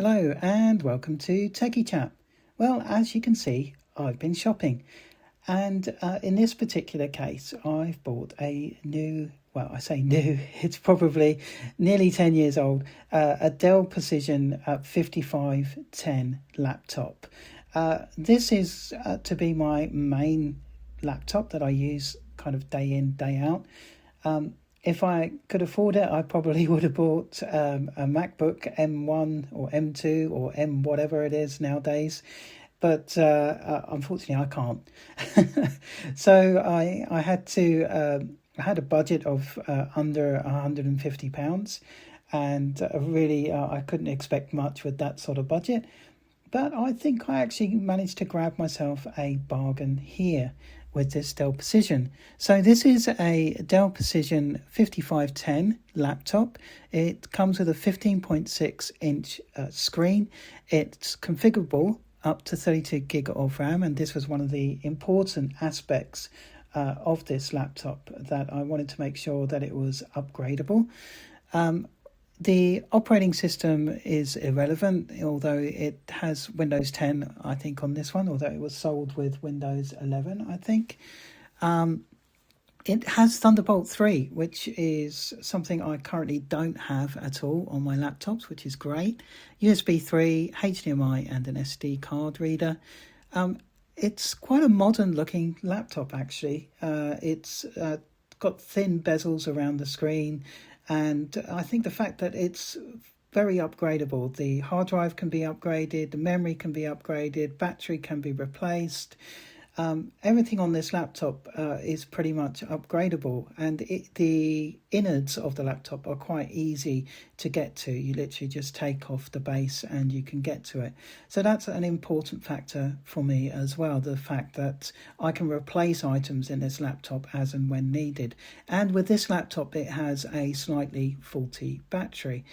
Hello and welcome to Techiechap. Well, as you can see, I've been shopping, and in this particular case, I've bought a new, well, I say new, it's probably nearly 10 years old, a Dell Precision 5510 laptop. This is to be my main laptop that I use kind of day in, day out. If I could afford it, I probably would have bought a MacBook M1 or M2 or M whatever it is nowadays. But unfortunately, I can't. So I had to. I had a budget of under £150, and really I couldn't expect much with that sort of budget. But I think I actually managed to grab myself a bargain here with this Dell Precision. So this is a Dell Precision 5510 laptop. It comes with a 15.6 inch screen. It's configurable up to 32 gig of RAM, and this was one of the important aspects of this laptop, that I wanted to make sure that it was upgradable. The operating system is irrelevant, although it has Windows 10, I think, on this one, although it was sold with Windows 11, I think. It has Thunderbolt 3, which is something I currently don't have at all on my laptops, which is great. USB 3, HDMI, and an SD card reader. It's quite a modern looking laptop, actually. It's got thin bezels around the screen, and I think the fact that it's very upgradable. The hard drive can be upgraded, the memory can be upgraded, battery can be replaced. Everything on this laptop is pretty much upgradable, and the innards of the laptop are quite easy to get to. You literally just take off the base and you can get to it. So that's an important factor for me as well, the fact that I can replace items in this laptop as and when needed. And with this laptop, it has a slightly faulty battery.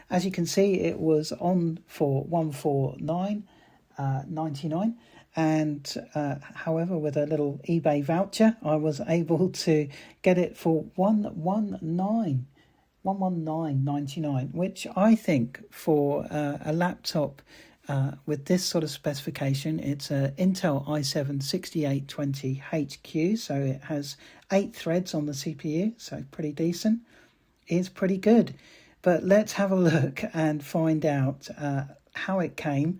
As you can see, it was on for $149.99. And however, with a little eBay voucher, I was able to get it for $119.99, which I think for a laptop with this sort of specification, it's a Intel i7 6820HQ, so it has 8 threads on the CPU, so pretty decent. It's pretty good. But let's have a look and find out how it came.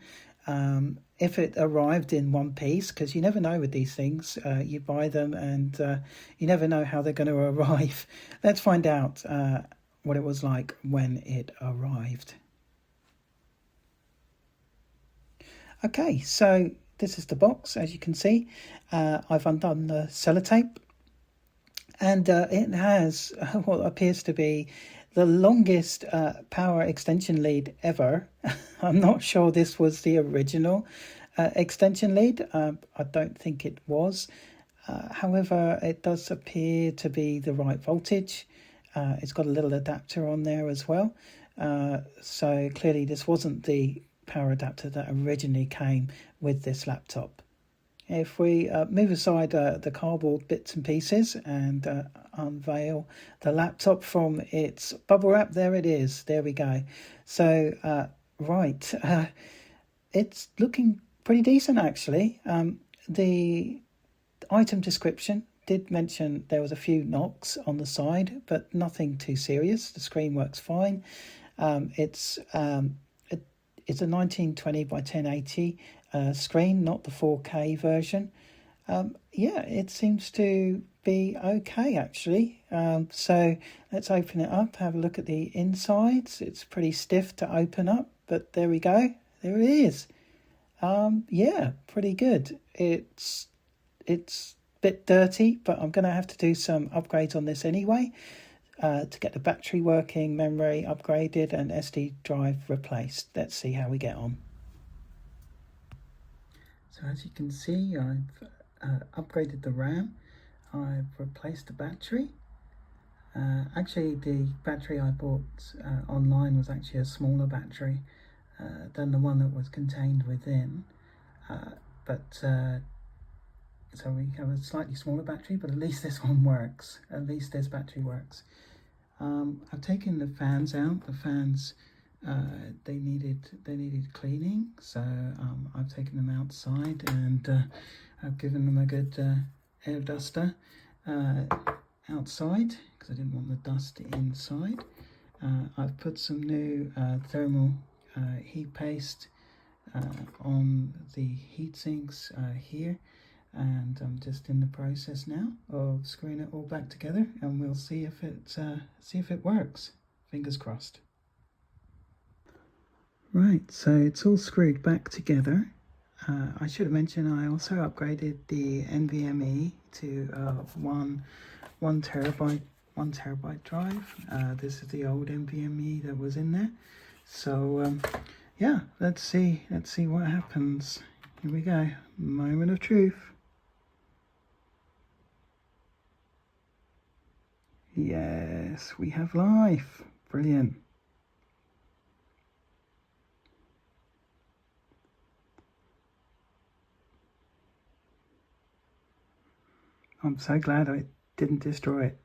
If it arrived in one piece, because you never know with these things. You buy them and you never know how they're going to arrive. Let's find out what it was like when it arrived. Okay, so this is the box, as you can see. I've undone the sellotape, and it has what appears to be the longest power extension lead ever. I'm not sure this was the original extension lead. I don't think it was. However, it does appear to be the right voltage. It's got a little adapter on there as well. So clearly this wasn't the power adapter that originally came with this laptop. If we move aside the cardboard bits and pieces and unveil the laptop from its bubble wrap, there it is. There we go. So, right, it's looking pretty decent, actually. The item description did mention there was a few knocks on the side, but nothing too serious. The screen works fine. It's a 1920 by 1080 screen, not the 4K version. Yeah, it seems to be okay, actually. So let's open it up, have a look at the insides. It's pretty stiff to open up, but there we go. There it is. Yeah, pretty good. It's a bit dirty, but I'm going to have to do some upgrades on this anyway. To get the battery working, memory upgraded, and SD drive replaced. Let's see how we get on. So as you can see, I've upgraded the RAM. I've replaced the battery. Actually, the battery I bought online was actually a smaller battery than the one that was contained within. So we have a slightly smaller battery, but at least this one works. At least this battery works. I've taken the fans out. The fans they needed cleaning, so I've taken them outside and I've given them a good air duster outside because I didn't want the dust inside. I've put some new thermal heat paste on the heat sinks here, and I'm just in the process now of screwing it all back together, and we'll see if it works. Fingers crossed. Right, so it's all screwed back together. I should have mentioned I also upgraded the NVMe to one terabyte drive. This is the old NVMe that was in there. So yeah, let's see what happens. Here we go. Moment of truth. Yes, we have life. Brilliant. I'm so glad I didn't destroy it.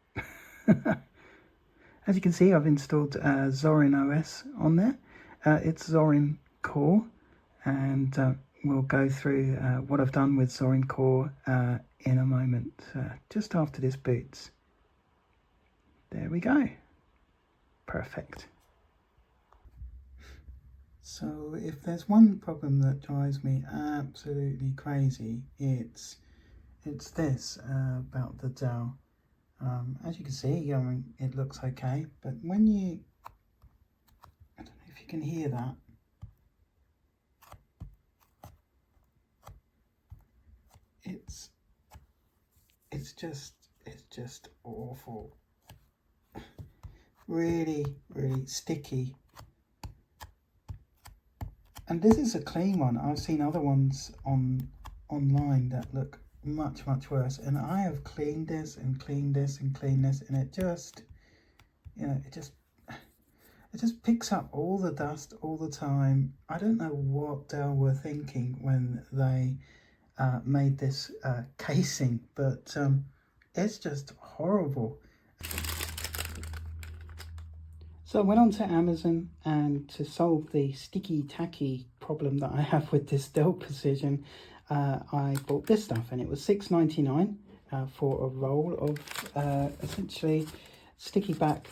As you can see, I've installed Zorin OS on there. It's Zorin Core, and we'll go through what I've done with Zorin Core in a moment, just after this boots. There we go. Perfect. So if there's one problem that drives me absolutely crazy, it's this about the Dell. As you can see, I mean, it looks okay, but when you, I don't know if you can hear that. It's just awful. Really, really sticky. And this is a clean one. I've seen other ones online that look much worse, and I have cleaned this and cleaned this and cleaned this, and it just, you know, it just picks up all the dust all the time. I don't know what Dell were thinking when they made this casing, but it's just horrible. So I went on to Amazon, and to solve the sticky tacky problem that I have with this Dell Precision, I bought this stuff, and it was $6.99 for a roll of essentially sticky back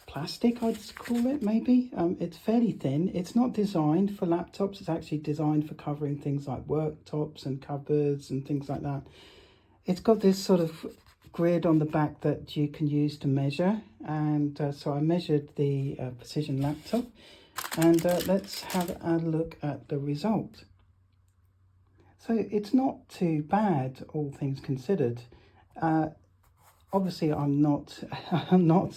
plastic, I'd call it, maybe. It's fairly thin. It's not designed for laptops. It's actually designed for covering things like worktops and cupboards and things like that. It's got this sort of grid on the back that you can use to measure, and so I measured the Precision laptop, and let's have a look at the result. So it's not too bad, all things considered. Obviously I'm not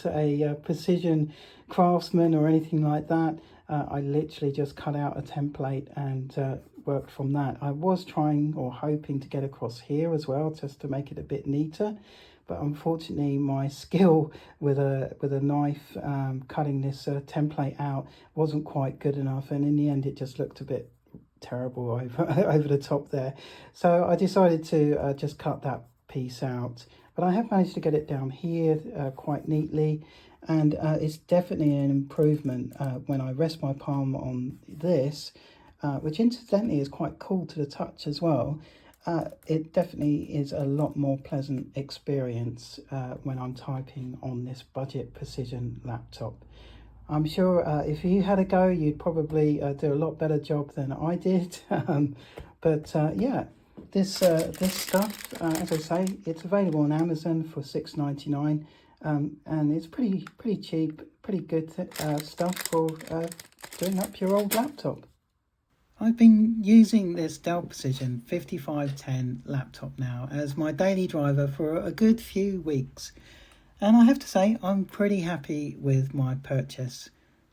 a precision craftsman or anything like that. I literally just cut out a template and worked from that. I was trying or hoping to get across here as well, just to make it a bit neater, but unfortunately my skill with a knife cutting this template out wasn't quite good enough, and in the end it just looked a bit terrible over the top there. So I decided to just cut that piece out, but I have managed to get it down here quite neatly, and it's definitely an improvement when I rest my palm on this, which incidentally is quite cool to the touch as well. It definitely is a lot more pleasant experience when I'm typing on this budget Precision laptop. I'm sure if you had a go, you'd probably do a lot better job than I did. But yeah, this stuff, as I say, it's available on Amazon for $6.99, and it's pretty cheap, pretty good stuff for doing up your old laptop. I've been using this Dell Precision 5510 laptop now as my daily driver for a good few weeks, and I have to say I'm pretty happy with my purchase.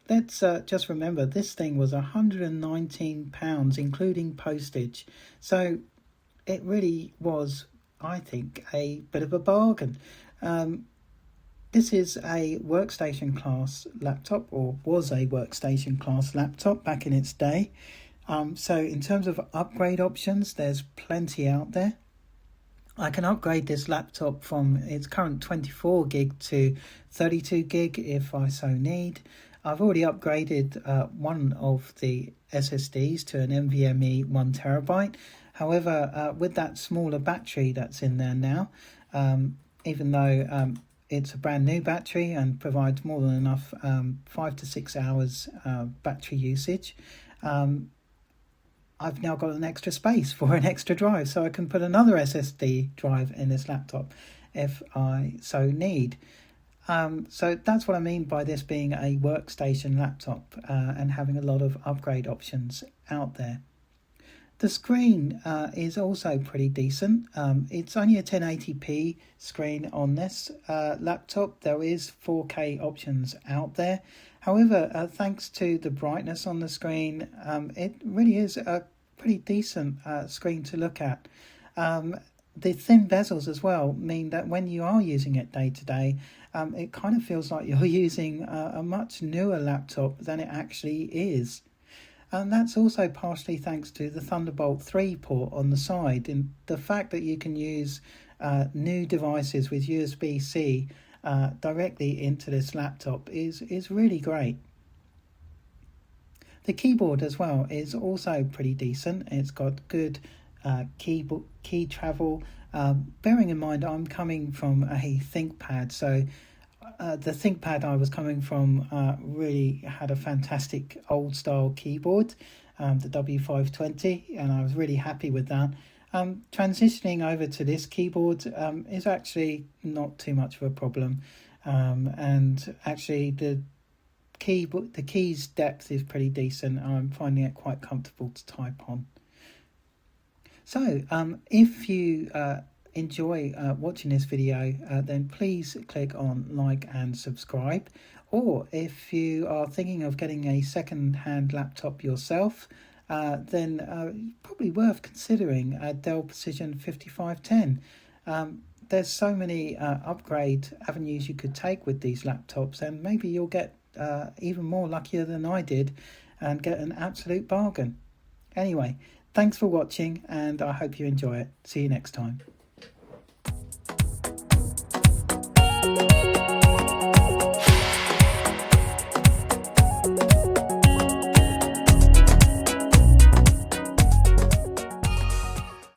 Let's just remember this thing was £119 including postage, so it really was, I think, a bit of a bargain. This is a workstation class laptop, or was a workstation class laptop back in its day. So in terms of upgrade options, there's plenty out there. I can upgrade this laptop from its current 24 gig to 32 gig if I so need. I've already upgraded one of the SSDs to an NVMe 1 TB. However, with that smaller battery that's in there now, even though it's a brand new battery and provides more than enough 5 to 6 hours battery usage, I've now got an extra space for an extra drive, so I can put another SSD drive in this laptop if I so need. So that's what I mean by this being a workstation laptop and having a lot of upgrade options out there. The screen is also pretty decent. It's only a 1080p screen on this laptop. There is 4K options out there. However, thanks to the brightness on the screen, it really is a pretty decent screen to look at. The thin bezels as well mean that when you are using it day to day, it kind of feels like you're using a much newer laptop than it actually is. And that's also partially thanks to the Thunderbolt 3 port on the side, and the fact that you can use new devices with USB-C directly into this laptop is really great. The keyboard as well is also pretty decent. It's got good key travel. Bearing in mind I'm coming from a ThinkPad, so the ThinkPad I was coming from really had a fantastic old style keyboard, the W520, and I was really happy with that. Transitioning over to this keyboard is actually not too much of a problem, and actually the keys depth is pretty decent. I'm finding it quite comfortable to type on. So if you enjoy watching this video, then please click on like and subscribe. Or if you are thinking of getting a second-hand laptop yourself, then probably worth considering a Dell Precision 5510. There's so many upgrade avenues you could take with these laptops, and maybe you'll get even more luckier than I did and get an absolute bargain. Anyway, thanks for watching, and I hope you enjoy it. See you next time.